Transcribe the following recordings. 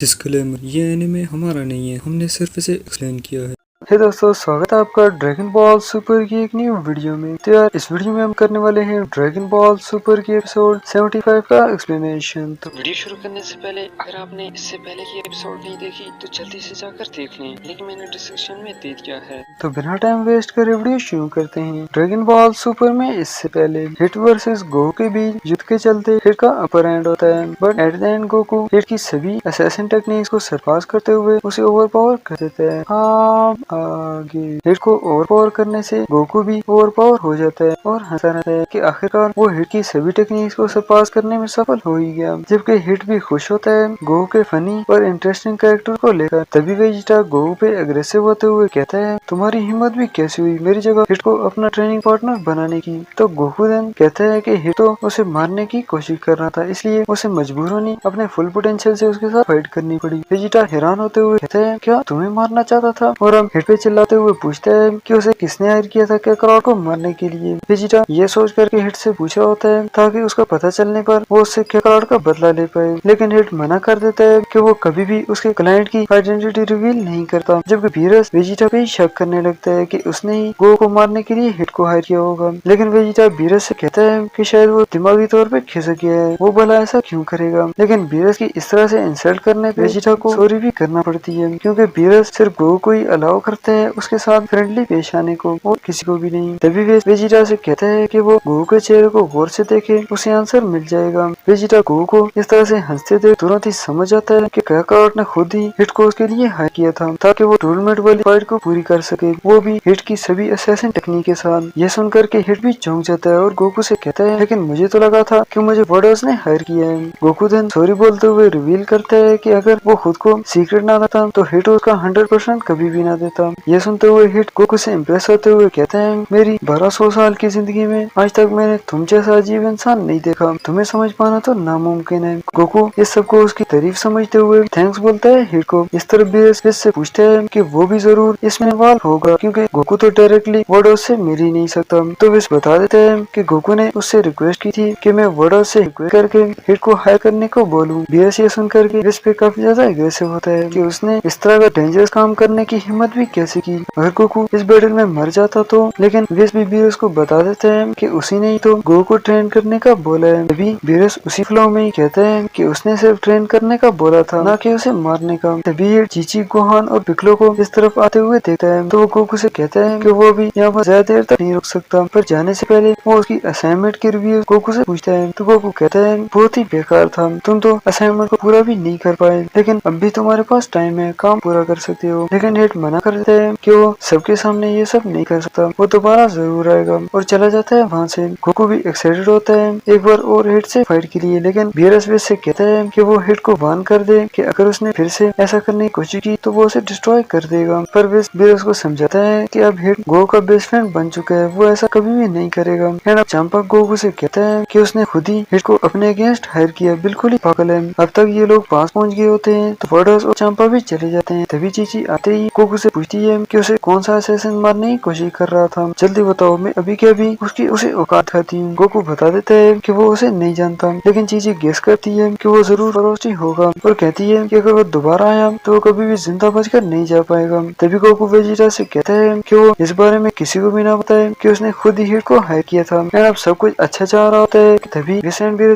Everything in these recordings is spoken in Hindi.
डिस्क्लेमर, ये एनिमे हमारा नहीं है, हमने सिर्फ इसे एक्सप्लेन किया है। हे दोस्तों, स्वागत है आपका ड्रैगन बॉल सुपर की एक न्यू वीडियो में। तो यार, इस वीडियो में हम करने वाले हैं ड्रैगन बॉल सुपर की एपिसोड 75 का एक्सप्लेनेशन। तो वीडियो शुरू करने से पहले अगर आपने इससे पहले की एपिसोड नहीं देखी तो जल्दी से जाकर देख लें, लिंक मैंने डिस्क्रिप्शन में दे दिया है। तो बिना टाइम वेस्ट करे वीडियो शुरू करते हैं। ड्रैगन बॉल सुपर में इससे पहले हिट वर्सेस गोकू के बीच युद्ध के चलते हिट का अपर एंड होता है, but at the end Goku hit की सभी असैसिन टेक्निक्स को सरपास करते हुए उसे ओवरपावर कर देता है। आगे हिट को ओवरपावर करने से गोकू भी ओवरपावर हो जाता है और हंसता रहता है कि आखिरकार वो हिट की सभी टेक्निक्स को सरपास करने में सफल हो ही गया। जबकि हिट भी खुश होता है गोकू के फनी और इंटरेस्टिंग कैरेक्टर को लेकर। तभी वेजिटा गोकू पे अग्रेसिव होते हुए कहता है, तुम्हारी हिम्मत भी कैसी हुई मेरी जगह हिट को अपना ट्रेनिंग पार्टनर बनाने की। तो गोकू देन कहता है कि हिट तो उसे मारने की कोशिश कर रहा था, इसलिए उसे मजबूरन अपने फुल पोटेंशियल से उसके साथ फाइट करनी पड़ी। वेजिटा हैरान होते हुए कहता है, क्या तुम्हें मारना चाहता था? और हम हिट पे चिल्लाते हुए पूछता है कि उसे किसने हायर किया था कैकरॉट को मारने के लिए। वेजिटा ये सोच करके हिट से पूछा होता है ताकि उसका पता चलने पर वो उससे कैकरॉट का बदला ले पाए, लेकिन हिट मना कर देता है कि वो कभी भी उसके क्लाइंट की आइडेंटिटी रिवील नहीं करता। जबकि वीरस वेजिटा पे ही शक करने लगता है कि उसने ही गो को मारने के लिए हिट को हायर किया होगा, लेकिन वेजिटा वीरस से कहता है कि शायद वो दिमागी तौर पे खिसक गया है, वो भला ऐसा क्यों करेगा। लेकिन वीरस की इस तरह से इंसल्ट करने पे वेजिटा को सॉरी भी करना पड़ती है, क्योंकि वीरस सिर्फ गो को ही अलाउ करता है उसके साथ फ्रेंडली पेश आने को और किसी को भी नहीं। तभी वेजिटा से कहता है कि वो गो के चेहरे को गौर से देखे, उसे आंसर मिल जाएगा। वेजिटा गो को इस तरह से हंसते देख तुरंत ही समझ आता है कि कैकरॉट ने खुद ही हिट को उसके लिए हायर किया था ताकि वो टूर्नामेंट वाली फाइट को पूरी कर सके, वो भी हिट की सभी असैसिन टेक्निक के साथ। ये सुनकर के हिट भी चौंक जाता है और गोकू से कहता है, लेकिन मुझे तो लगा था कि मुझे वर्डर्स ने हायर किया है। गोकू देन सॉरी बोलते हुए रिवील करता है कि अगर वो खुद को सीक्रेट ना रखता तो हिट उसका 100% कभी भी ना देता। ये सुनते हुए हिट गोकू से इम्प्रेस होते हुए कहते हैं, मेरी 1200 साल की जिंदगी में आज तक मैंने तुम जैसा अजीब इंसान नहीं देखा, तुम्हें समझ पाना तो नामुमकिन है। गोकू इस सबको उसकी तारीफ समझते हुए थैंक्स बोलता है हिट को। इस तरफ बीरस से पूछता है कि वो भी जरूर इसमें इन्वॉल्व होगा, क्योंकि गोकू तो डायरेक्टली वर्डर्स से मिल ही नहीं सकता। तो विस बता देते हैं कि गोकू ने उससे रिक्वेस्ट की थी कि मैं वर्डर्स से रिक्वेस्ट करके हिट को हायर करने को बोलूं। बीरस ये सुनकर के विस पे काफी ज्यादा एग्रेसिव होता है कि उसने इस तरह का डेंजरस काम करने की हिम्मत भी कैसे की। अगर गोकू इस बैटल में मर जाता तो, लेकिन विस भी बीरस को बता देते हैं कि उसी ने ही तो गोकू को ट्रेन करने का बोला है। तभी बीरस उसी फ्लो में ही कहते हैं कि उसने सिर्फ ट्रेन करने का बोला था, ना कि उसे मारने का। तभी चीची, गोहान और पिकलो को इस तरफ आते हुए देखता है तो वो गोकू से कहता है कि वो भी यहाँ पर ज्यादा देर तक नहीं रुक सकता, पर जाने से पहले वो उसकी असाइनमेंट की रिव्यू गोकू से पूछता है। तो गोकू कहता है, बहुत ही बेकार था, तुम तो असाइनमेंट को पूरा भी नहीं कर पाए, लेकिन अब भी तुम्हारे पास टाइम है, काम पूरा कर सकते हो। लेकिन हिट मना कर देता है कि वो सबके सामने ये सब नहीं कर सकता, वो दोबारा जरूर आएगा और चला जाता है वहाँ से। गोकू भी एक्साइटेड होता है एक बार और हिट से फाइट के लिए, लेकिन बीरस से कहता है कि वो हिट को वार्न कर दे कि अगर उसने फिर से ऐसा करने की कोशिश की तो वो उसे डिस्ट्रॉय कर देगा। पर बीरस को समझाता है कि अब हिट गो का बेस्ट फ्रेंड बन चुका है, वो ऐसा कभी भी नहीं करेगा। एंड अब चंपा गोकू से कहता है कि उसने खुद ही हिट को अपने अगेंस्ट हायर किया, बिल्कुल ही पागल है। अब तक ये लोग पास पहुंच गए होते हैं तो वर्डर्स और चंपा भी चले जाते हैं। तभी चीची आते ही गोकू से पूछती है कि उसे कौन सा असैसिन मारने की कोशिश कर रहा था, जल्दी बताओ, मैं अभी के अभी उसकी उसे औकात खाती हूँ। गोकू बता देता है कि वो उसे नहीं जानता, लेकिन चीची गेस करती है कि वो जरूर फरोस्टी होगा और कहती है कि अगर वो दोबारा आया तो वो कभी भी जिंदा बचकर नहीं जा पाएगा। तभी गोकू वेजिटा से कहता है कि वो इस बारे में किसी को भी ना बताए कि उसने खुद ही हिट को हायर किया था। एंड अब सब कुछ अच्छा जा रहा होता है। तभी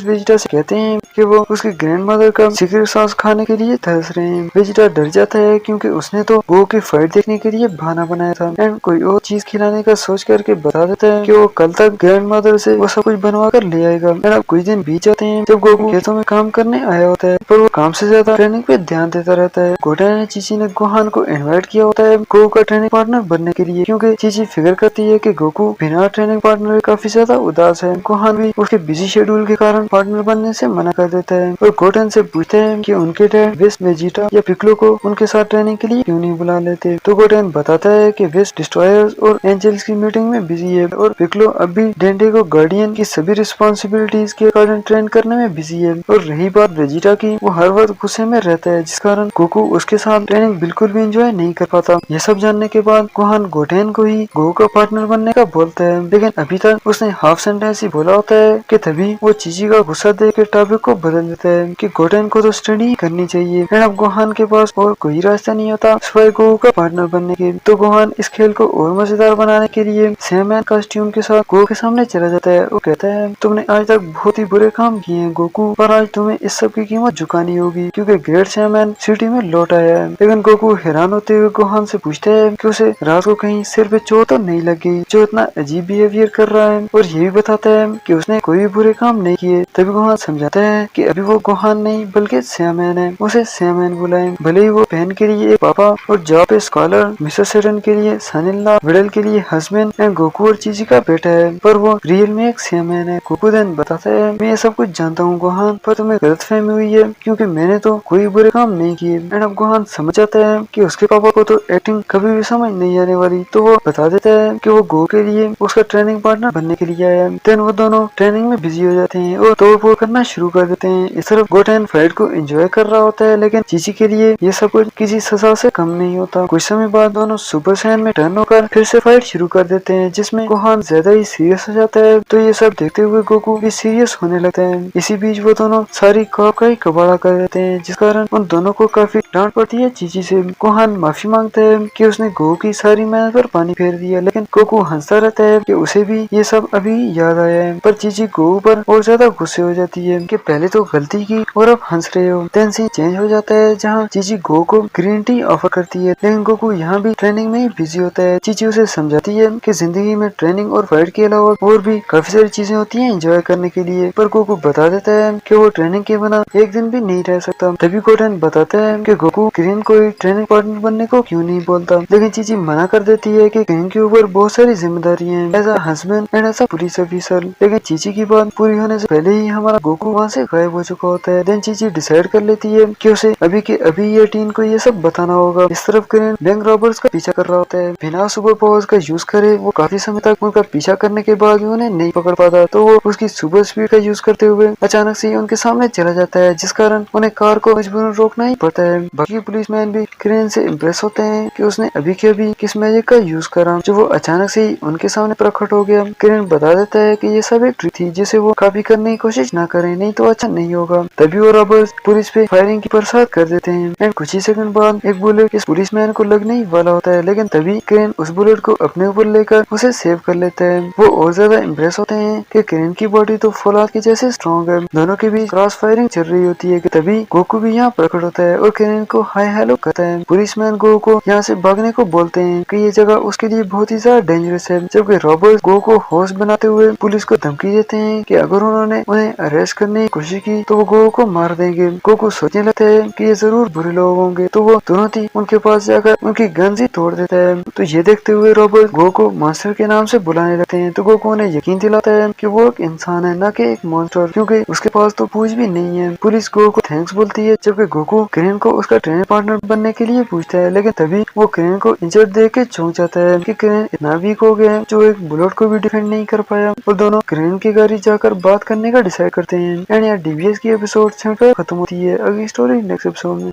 वेजिटा से कहते हैं कि वो उसके ग्रैंड मदर का सीक्रेट सॉस खाने के लिए तरस रहे हैं। वेजिटा डर जाता है क्योंकि उसने तो गो की फाइट देखने के लिए बहाना बनाया था एंड कोई और चीज खिलाने का सोच करके बता देता है कि वो कल तक ग्रैंड मदर से वो सब कुछ बनवा कर ले आएगा। एंड अब कुछ दिन बीत जाते हैं जब गोकू खेतों में काम करने आया होता है, पर वो काम से ज्यादा ट्रेनिंग पे ध्यान देता रहता है। गोटा ने चीची ने गोहान को इनवाइट किया होता है गोकू का ट्रेनिंग पार्टनर बनने के लिए, क्योंकि चीची फिक्र करती है कि गोकू बिना ट्रेनिंग पार्टनर काफी ज्यादा उदास है। गोहान भी उसके बिजी शेड्यूल के कारण पार्टनर बनने से मना कर देता है और गोटन से पूछते हैं कि उनके डैड विस, वेजिटा या पिकलो को उनके साथ ट्रेनिंग के लिए क्यों नहीं बुला लेते। तो गोटेन बताता है कि वेस्ट डिस्ट्रॉयर्स और एंजल्स की मीटिंग में बिजी है और पिक्लो अभी डेंडे को गार्डियन की सभी रिस्पॉन्सिबिलिटीज के अकॉर्डिंग ट्रेन करने में बिजी है। और रही बात वेजिटा की, वो हर वक्त गुस्से में रहता है जिस कारण गोकू उसके साथ ट्रेनिंग बिल्कुल भी एंजॉय नहीं कर पाता। यह सब जानने के बाद गोहान गोटेन को ही गोकू का पार्टनर बनने का बोलता है, लेकिन अभी तक उसने हाफ सेंटेंस ही बोला होता है कि तभी वो चीची का गुस्सा देख के टॉपिक को बदल देता है कि गोटेन को तो स्टडी करनी चाहिए। एंड अब गोहान के पास और कोई रास्ता नहीं होता सिवाय गोकू का पार्टनर बनने के। तो गोहान इस खेल को और मजेदार बनाने के लिए सैमैन कॉस्ट्यूम के साथ गोकू के सामने चला जाता है। वो कहता है, तुमने आज तक बहुत ही बुरे काम किए हैं गोकू, पर आज तुम्हें इस सब की कीमत चुकानी होगी क्योंकि ग्रेट सैमैन सिटी में लौट आया है। लेकिन गोकू हैरान होते हुए गोहान से पूछता है कि उसे रात को कहीं सिर पे चोट तो नहीं लगी जो इतना अजीब बिहेवियर कर रहा है, और ये भी बताता है कि उसने कोई भी बुरे काम नहीं किए। तभी गोहान समझाता है कि अभी वो गोहान नहीं बल्कि सैमैन है, उसे सैमैन बुलाएं। भले ही वो बहन के लिए एक पापा और जॉब पे स्कॉलर, मिसेस सेटन के लिए सन-इन-लॉ, विडल के लिए हस्बैंड एंड गोकू और चीची का बेटा है, पर वो रियल में एक सैमैन है। गोकू देन बताता है, मैं ये सब कुछ जानता हूँ गोहान, पर तुम्हें गलतफहमी हुई है क्योंकि मैंने तो कोई बुरे काम नहीं किए। एंड अब गोहान समझ जाता है कि उसके पापा को तो एक्टिंग कभी भी समझ नहीं आने वाली, तो वो बता देता है कि वो गो के लिए उसका ट्रेनिंग पार्टनर बनने के लिए आया है। देन वो दोनों ट्रेनिंग में बिजी हो जाते हैं और तोड़-फोड़ करना शुरू कर देते हैं। इस तरफ गोटेन फाइट को एंजॉय कर रहा होता है, लेकिन चीची के लिए ये सब कुछ किसी सजा से कम नहीं होता। कुछ समय बाद दोनों सुपर सैयन में टर्न होकर फिर से फाइट शुरू कर देते हैं, जिसमें गोहान ज्यादा ही सीरियस हो जाता है। तो ये सब देखते हुए गोकू भी सीरियस होने लगता है। इसी बीच वो दोनों सारी कॉप का ही कबाड़ा कर देते हैं, जिस कारण उन दोनों को काफी डांट पड़ती है चीची से। गोहान माफी मांगता है कि उसने गोकू की सारी मेहनत पर पानी फेर दिया, लेकिन गोकू हंसता रहता है कि उसे भी ये सब अभी याद आया है। पर चीची गोकू पर और ज्यादा गुस्से हो जाती है कि पहले तो गलती की और अब हंस रहे हो। देन सीन चेंज हो जाता है जहाँ चीची गोकू को ग्रीन टी ऑफर करती है, लेकिन गोकू यहाँ भी ट्रेनिंग में ही बिजी होता है। चीची उसे समझाती है कि जिंदगी में ट्रेनिंग और फाइट के अलावा और भी काफी सारी चीजें होती हैं एंजॉय करने के लिए, पर गोकू बता देता है कि वो ट्रेनिंग के बिना एक दिन भी नहीं रह सकता। तभी गोटेन बताता है कि गोकू ग्रीन को ट्रेनिंग पार्टनर बनने को क्यों नहीं बोलता, लेकिन चीची मना कर देती है कि ग्रीन के ऊपर बहुत सारी जिम्मेदारियां हैं as a husband and as a police officer. लेकिन चीची की बात पूरी होने से पहले ही हमारा गोकू वहाँ से गायब हो चुका होता है। देन चीची डिसाइड कर लेती है कि उसे अभी के अभी ये टीन को ये सब बताना होगा। इस तरफ ग्रीन बैंक रॉबर्स का पीछा कर रहा होता है, बिना सुपर पावर्स का यूज करे वो काफी समय तक उनका पीछा करने के बाद भी उन्हें नहीं पकड़ पाता, तो वो उसकी सुपर स्पीड का यूज करते हुए अचानक से उनके सामने चला जाता है, जिस कारण उन्हें कार को मजबूरन रोकना ही पड़ता है। बाकी पुलिसमैन भी क्रेन से इम्प्रेस होते हैं कि उसने अभी के अभी किस मैजिक का यूज करा जो वो अचानक से ही उनके सामने प्रकट हो गया। क्रेन बता देता है कि ये सब एक ट्रिक थी जिसे वो कॉपी करने की कोशिश ना करें, नहीं तो अच्छा नहीं होगा। तभी वो रॉबर्स पुलिस पे फायरिंग की बरसात कर देते हैं एंड कुछ ही सेकंड बाद एक बुलेट इस पुलिसमैन को लगने ही वाला होता है, लेकिन तभी क्रेन उस बुलेट को अपने ऊपर लेकर उसे सेव कर लेता है। वो और ज्यादा इम्प्रेस होते हैं कि क्रेन की बॉडी तो फौलाद की जैसे स्ट्रॉन्ग है। दोनों के बीच क्रॉस फायरिंग चल रही होती है कि तभी गोकू भी यहाँ प्रकट होता है और क्रेन को हाय हेलो कहता है। पुलिसमैन गोकू को यहाँ से भागने को बोलते हैं कि ये जगह उसके लिए बहुत ही ज्यादा डेंजरस है, जबकि रॉबर्स गोकू को होश बनाते हुए पुलिस को धमकी देते हैं कि अगर उन्होंने उन्हें अरेस्ट करने की कोशिश की तो वो गोकू को मार देंगे। गोकू सोचने लगता है कि ये जरूर बुरे लोग होंगे, तो वो तुरंत ही उनके पास जाकर उनकी गन ही तोड़ देता है। तो ये देखते हुए रॉबर्ट गोकू को मॉन्स्टर के नाम से बुलाने लगते हैं, तो गोकू उन्हें यकीन दिलाता है कि वो एक इंसान है न कि एक मॉन्स्टर, क्योंकि उसके पास तो पूछ भी नहीं है। पुलिस गोकू को थैंक्स बोलती है, जबकि गोकू क्रेन को उसका ट्रेनिंग पार्टनर बनने के लिए पूछता है, लेकिन तभी वो क्रेन को इंजर्ड देख के चौंक जाता है कि क्रेन इतना वीक हो गया है जो एक बुलेट को भी डिफेंड नहीं कर पाया। और दोनों क्रेन की गाड़ी जाकर बात करने का डिसाइड करते हैं। एंड यहाँ डीबीएस की एपिसोड खत्म होती है। अगली स्टोरी नेक्स्ट एपिसोड में।